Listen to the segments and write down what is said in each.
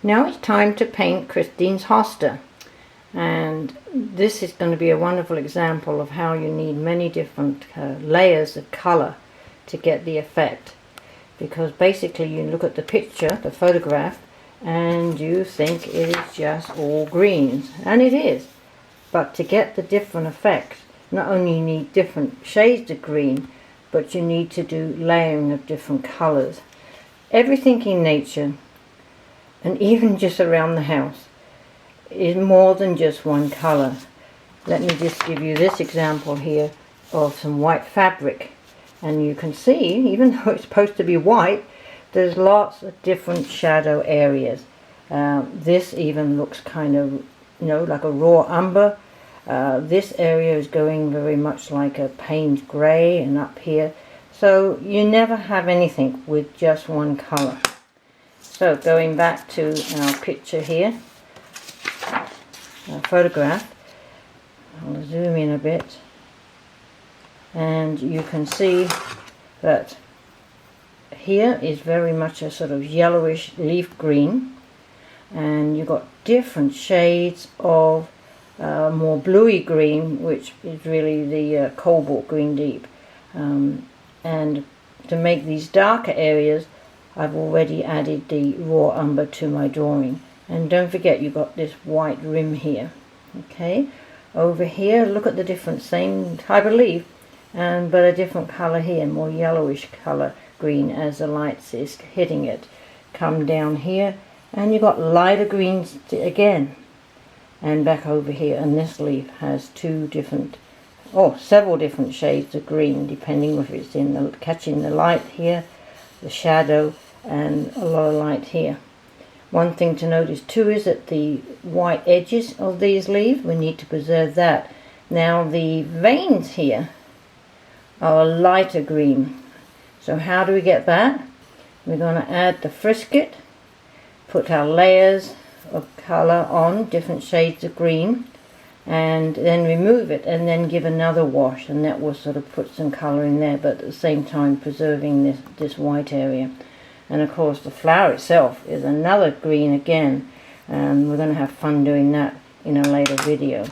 Now it's time to paint Christine's Hosta, and this is going to be a wonderful example of how you need many different layers of colour to get the effect, because basically you look at the picture, the photograph, and you think it is just all greens, and it is, but to get the different effects, not only you need different shades of green, but you need to do layering of different colours. Everything in nature, and even just around the house, is more than just one colour. Let me just give you this example here of some white fabric, and you can see, even though it's supposed to be white, there's lots of different shadow areas. This even looks kind of, like a raw umber. This area is going very much like a Payne's grey, and up here, so you never have anything with just one colour. So going back to our picture here, our photograph, I'll zoom in a bit, and you can see that here is very much a sort of yellowish leaf green, and you've got different shades of more bluey green, which is really the cobalt green deep, and to make these darker areas I've already added the raw umber to my drawing. And don't forget, you've got this white rim here. Okay, over here look at the different, same type of leaf, but a different colour here, more yellowish colour green as the light is hitting it. Come down here and you've got lighter greens again, and back over here, and this leaf has several different shades of green, depending if it's in the catching the light here, the shadow, and a lot of light here. One thing to notice too is that the white edges of these leaves, we need to preserve that. Now the veins here are a lighter green, so how do we get that? We're going to add the frisket, put our layers of colour on, different shades of green, and then remove it and then give another wash, and that will sort of put some colour in there, but at the same time preserving this white area. And of course the flower itself is another green again, and we're going to have fun doing that in a later video.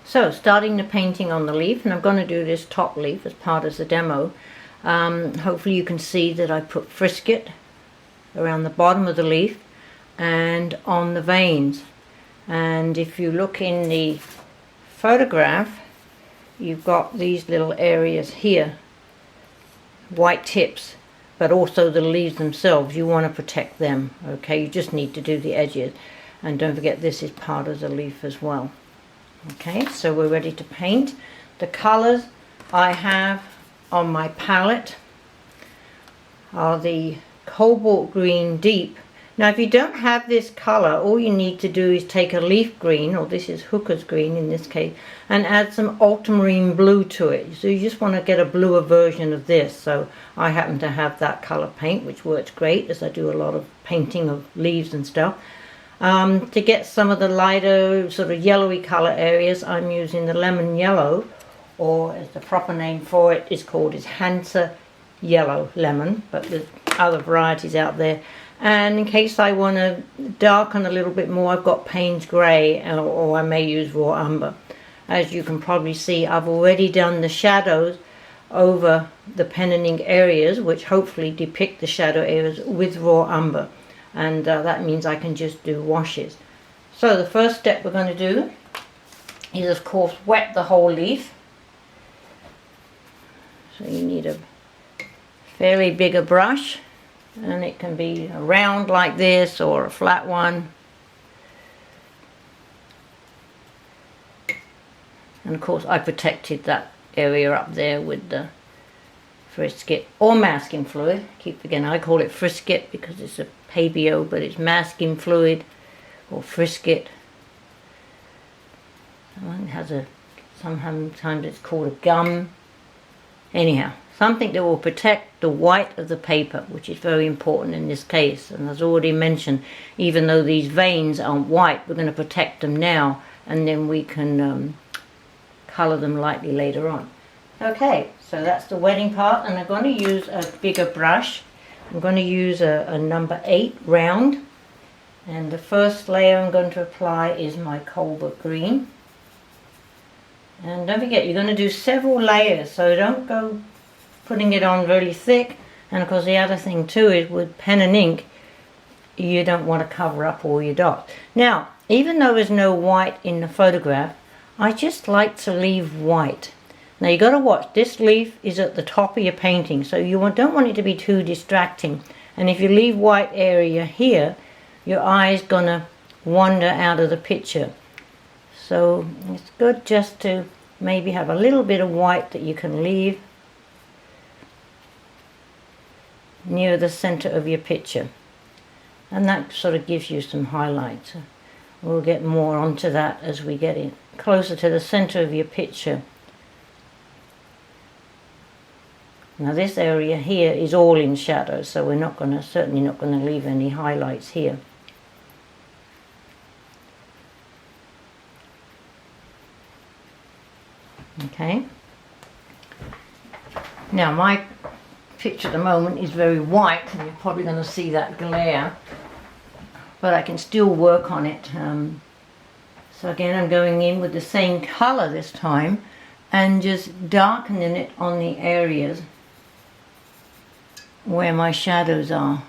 So starting the painting on the leaf, and I'm going to do this top leaf as part of the demo. Hopefully you can see that I put frisket around the bottom of the leaf and on the veins. And if you look in the photograph, you've got these little areas here, white tips, but also the leaves themselves, you want to protect them. Okay, you just need to do the edges, and don't forget this is part of the leaf as well. Okay, so we're ready to paint. The colors I have on my palette are the cobalt green deep. Now if you don't have this color, all you need to do is take a leaf green, or this is hooker's green in this case, and add some ultramarine blue to it. So you just want to get a bluer version of this. So I happen to have that color paint, which works great as I do a lot of painting of leaves and stuff. To get some of the lighter sort of yellowy color areas, I'm using the lemon yellow, or as the proper name for it is called is Hansa yellow lemon, but there's other varieties out there. And in case I want to darken a little bit more, I've got Payne's grey, or I may use raw umber. As you can probably see, I've already done the shadows over the pen and ink areas, which hopefully depict the shadow areas with raw umber, and that means I can just do washes. So the first step we're going to do is of course wet the whole leaf. So you need a fairly bigger brush, and it can be a round like this or a flat one. And of course I protected that area up there with the frisket or masking fluid. Keep forgetting I call it frisket because it's a pabio, but it's masking fluid or frisket. It has sometimes it's called a gum. Anyhow, something that will protect the white of the paper, which is very important in this case. And as already mentioned, even though these veins aren't white, we're going to protect them now, and then we can colour them lightly later on. Okay, so that's the wetting part, and I'm going to use a bigger brush. I'm going to use a number 8 round, and the first layer I'm going to apply is my cobalt green. And don't forget, you're going to do several layers, so don't go putting it on really thick. And of course the other thing too is with pen and ink, you don't want to cover up all your dots. Now, even though there's no white in the photograph, I just like to leave white. Now you got to watch, this leaf is at the top of your painting, so you don't want it to be too distracting. And if you leave white area here, your eye's going to wander out of the picture. So it's good just to maybe have a little bit of white that you can leave near the center of your picture. And that sort of gives you some highlights. We'll get more onto that as we get in closer to the center of your picture. Now this area here is all in shadow, so we're not going to, certainly not going to leave any highlights here. Okay. Now my picture at the moment is very white, and you're probably going to see that glare, but I can still work on it. So again, I'm going in with the same color this time and just darkening it on the areas where my shadows are.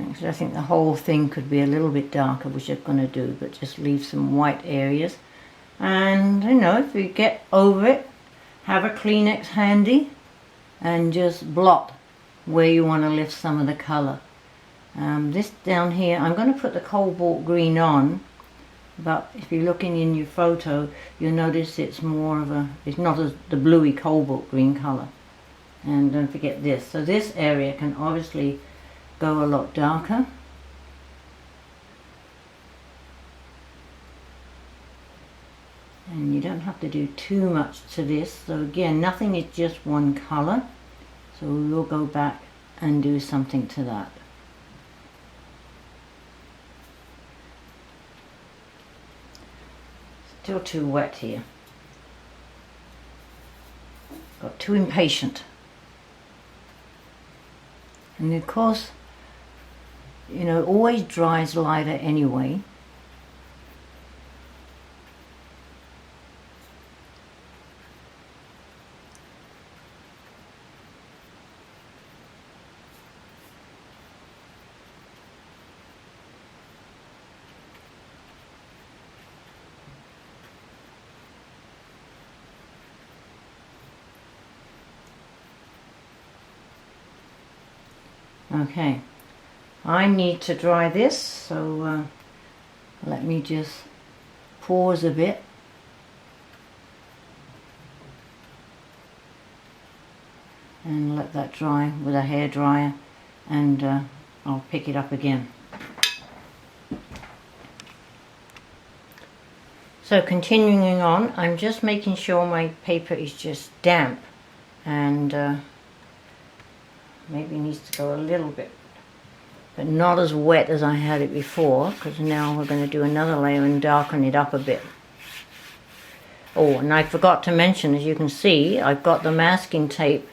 Actually, I think the whole thing could be a little bit darker, which I'm going to do, but just leave some white areas. And you know, if you get over it, have a Kleenex handy and just blot where you want to lift some of the color. This down here, I'm going to put the cobalt green on, but if you're looking in your photo, you'll notice it's more of a, it's not as the bluey cobalt green color. And don't forget this. So this area can obviously go a lot darker. And you don't have to do too much to this. So again, nothing is just one color. So we'll go back and do something to that. Still too wet here. Got too impatient. And of course, you know, it always dries lighter anyway. Okay, I need to dry this, so let me just pause a bit. And let that dry with a hairdryer, and I'll pick it up again. So continuing on, I'm just making sure my paper is just damp, and maybe needs to go a little bit, but not as wet as I had it before, because now we're going to do another layer and darken it up a bit. Oh, and I forgot to mention, as you can see, I've got the masking tape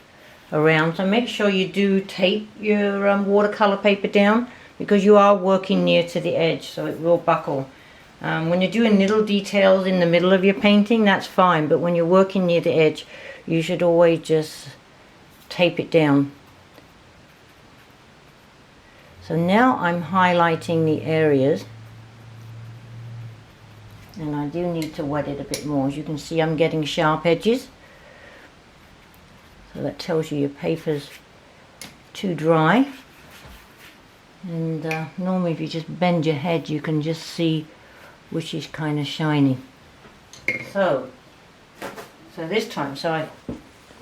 around, so make sure you do tape your watercolor paper down, because you are working near to the edge, so it will buckle. When you're doing little details in the middle of your painting, that's fine, but when you're working near the edge, you should always just tape it down. So now I'm highlighting the areas, and I do need to wet it a bit more. As you can see, I'm getting sharp edges, so that tells you your paper's too dry. And normally if you just bend your head, you can just see which is kind of shiny. So this time, so I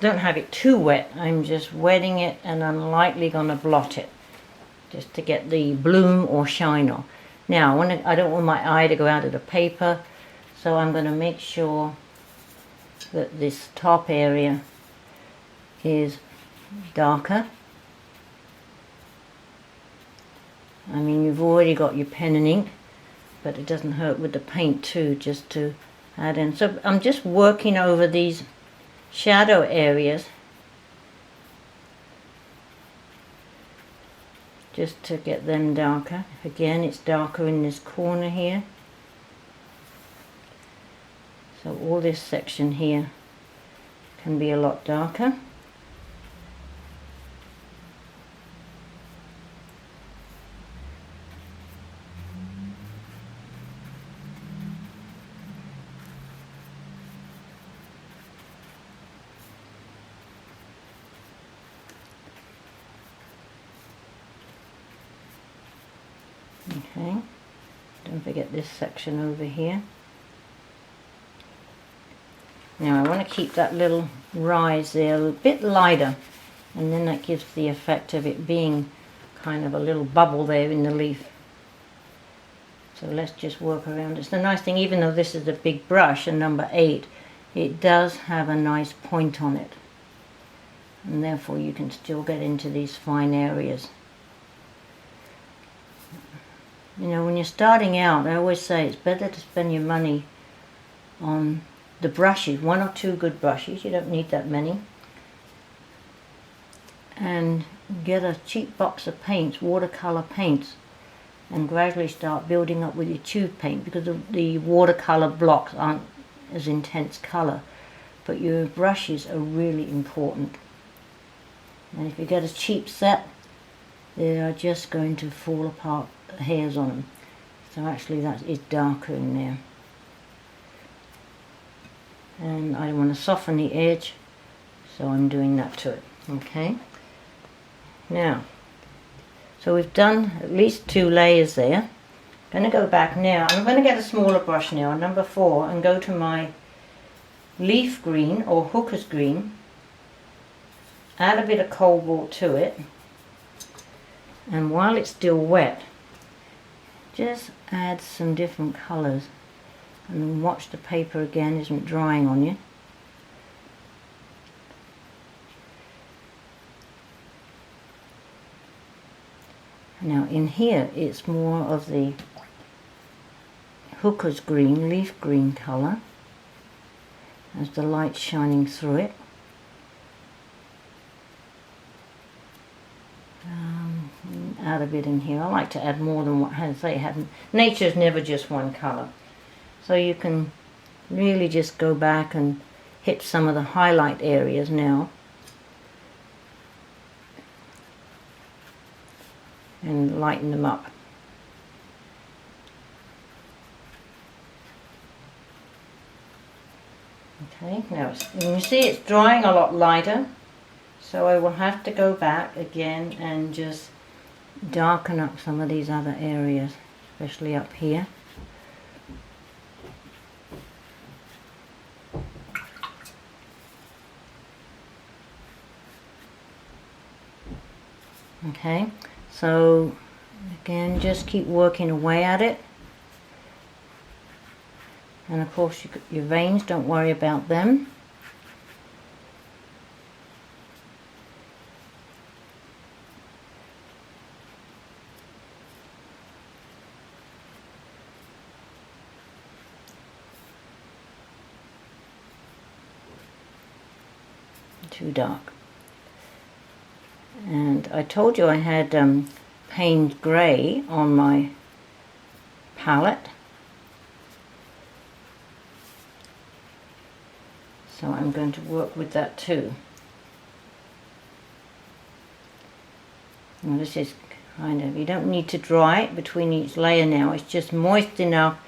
don't have it too wet, I'm just wetting it, and I'm lightly going to blot it, just to get the bloom or shine off. Now, I don't want my eye to go out of the paper, so I'm going to make sure that this top area is darker. I mean, you've already got your pen and ink, but it doesn't hurt with the paint too, just to add in. So I'm just working over these shadow areas just to get them darker. Again, it's darker in this corner here. So all this section here can be a lot darker. Okay, don't forget this section over here. Now I want to keep that little rise there a bit lighter, and then that gives the effect of it being kind of a little bubble there in the leaf. So let's just work around. It's the nice thing, even though this is a big brush, a number 8, it does have a nice point on it, and therefore you can still get into these fine areas. You know, when you're starting out, I always say it's better to spend your money on the brushes, 1 or 2 good brushes, you don't need that many, and get a cheap box of paints, watercolor paints, and gradually start building up with your tube paint, because the watercolor blocks aren't as intense color, but your brushes are really important. And if you get a cheap set, they are just going to fall apart, hairs on them. So actually that is darker in there. And I want to soften the edge, so I'm doing that to it. Okay. Now, so we've done at least 2 layers there. I'm going to go back now. I'm going to get a smaller brush now, number 4, and go to my leaf green or hooker's green. Add a bit of cobalt to it. And while it's still wet, just add some different colours, and watch the paper again isn't drying on you. Now in here it's more of the hooker's green, leaf green colour, as the light's shining through it. Add a bit in here. I like to add more than what they have. Nature's never just one colour, so you can really just go back and hit some of the highlight areas now and lighten them up. Okay, now you see it's drying a lot lighter, so I will have to go back again and just darken up some of these other areas, especially up here. Okay, so again, just keep working away at it. And of course your veins, don't worry about them. Too dark. And I told you I had Payne's grey on my palette, so I'm going to work with that too. And this is kind of, you don't need to dry it between each layer now, it's just moist enough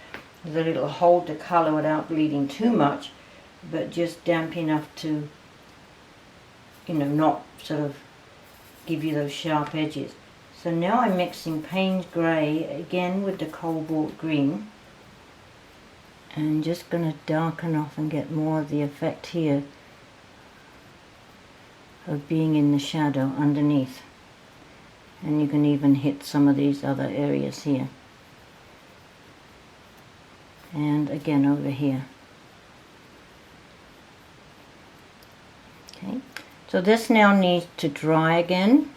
that it'll hold the colour without bleeding too much, but just damp enough to, you know, not sort of give you those sharp edges. So now I'm mixing Payne's grey again with the cobalt green, and just going to darken off and get more of the effect here of being in the shadow underneath. And you can even hit some of these other areas here, and again over here. Okay, so this now needs to dry again,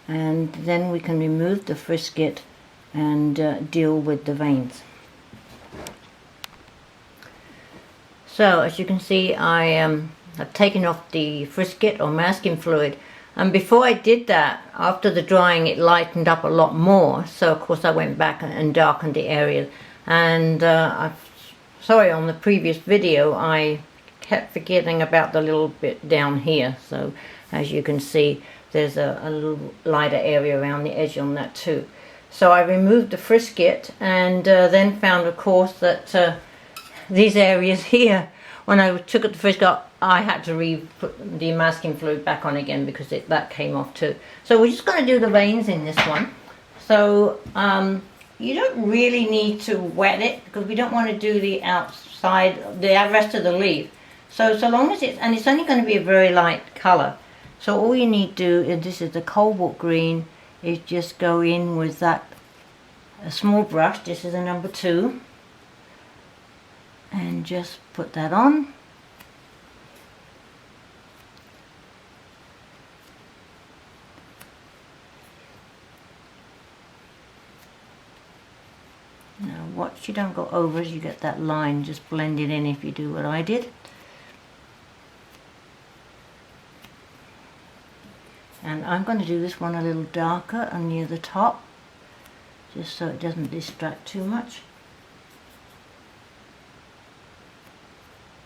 and then we can remove the frisket and deal with the veins. So as you can see, I have taken off the frisket or masking fluid, and before I did that, after the drying, it lightened up a lot more, so of course I went back and darkened the area. And sorry, on the previous video I kept forgetting about the little bit down here, so as you can see there's a little lighter area around the edge on that too. So I removed the frisket, and then found of course that these areas here, when I took the frisket, I had to put the masking fluid back on again because that came off too. So we're just going to do the veins in this one. So you don't really need to wet it because we don't want to do the outside, the rest of the leaf. So long as it's only going to be a very light color. So all you need to do, and this is the cobalt green, is just go in with a small brush. This is a number 2. And just put that on. Now what you don't go over is you get that line, just blend it in if you do what I did. And I'm going to do this one a little darker and near the top, just so it doesn't distract too much.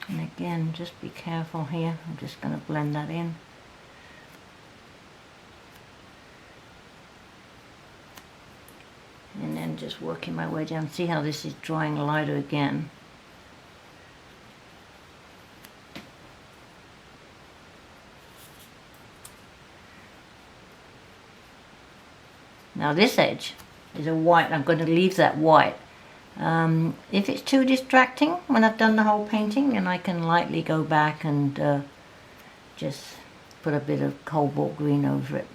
And again, just be careful here. I'm just going to blend that in. And then just working my way down. See how this is drying lighter again. Now this edge is a white. I'm going to leave that white. If it's too distracting when I've done the whole painting, then I can lightly go back and just put a bit of cobalt green over it.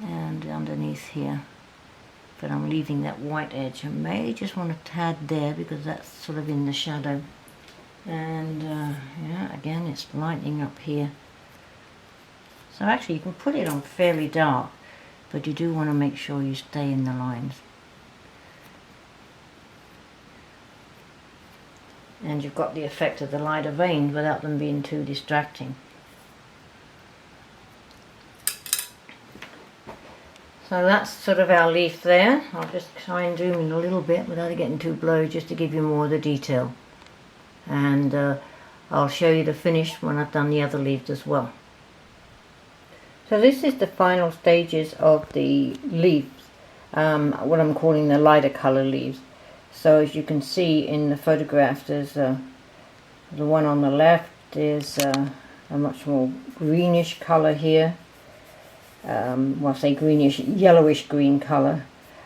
And underneath here, but I'm leaving that white edge. I may just want a tad there because that's sort of in the shadow. And yeah, again it's lightening up here. So actually you can put it on fairly dark, but you do want to make sure you stay in the lines. And you've got the effect of the lighter veins without them being too distracting. So that's sort of our leaf there. I'll just try and zoom in a little bit without it getting too blurry, just to give you more of the detail. And I'll show you the finish when I've done the other leaves as well. So this is the final stages of the leaves, what I'm calling the lighter color leaves. So as you can see in the photograph, there's the one on the left is a much more greenish color here. Well, I say greenish, yellowish green color.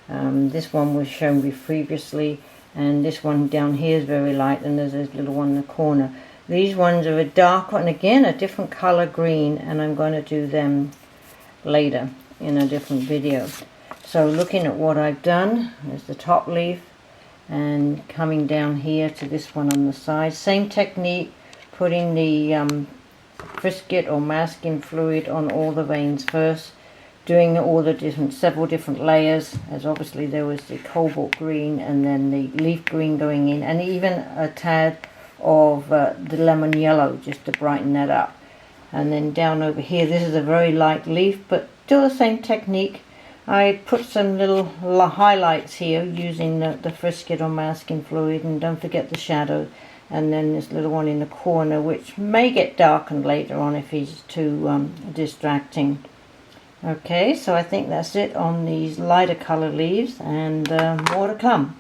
This one was shown previously, and this one down here is very light, and there's this little one in the corner. These ones are a darker and again a different color green, and I'm going to do them later in a different video. So looking at what I've done, there's the top leaf, and coming down here to this one on the side, same technique, putting the frisket or masking fluid on all the veins first, doing all the several different layers, as obviously there was the cobalt green and then the leaf green going in, and even a tad of the lemon yellow just to brighten that up. And then down over here, this is a very light leaf, but still the same technique. I put some little highlights here using the frisket or masking fluid, and don't forget the shadow. And then this little one in the corner, which may get darkened later on if he's too distracting. Okay, so I think that's it on these lighter color leaves, and more to come.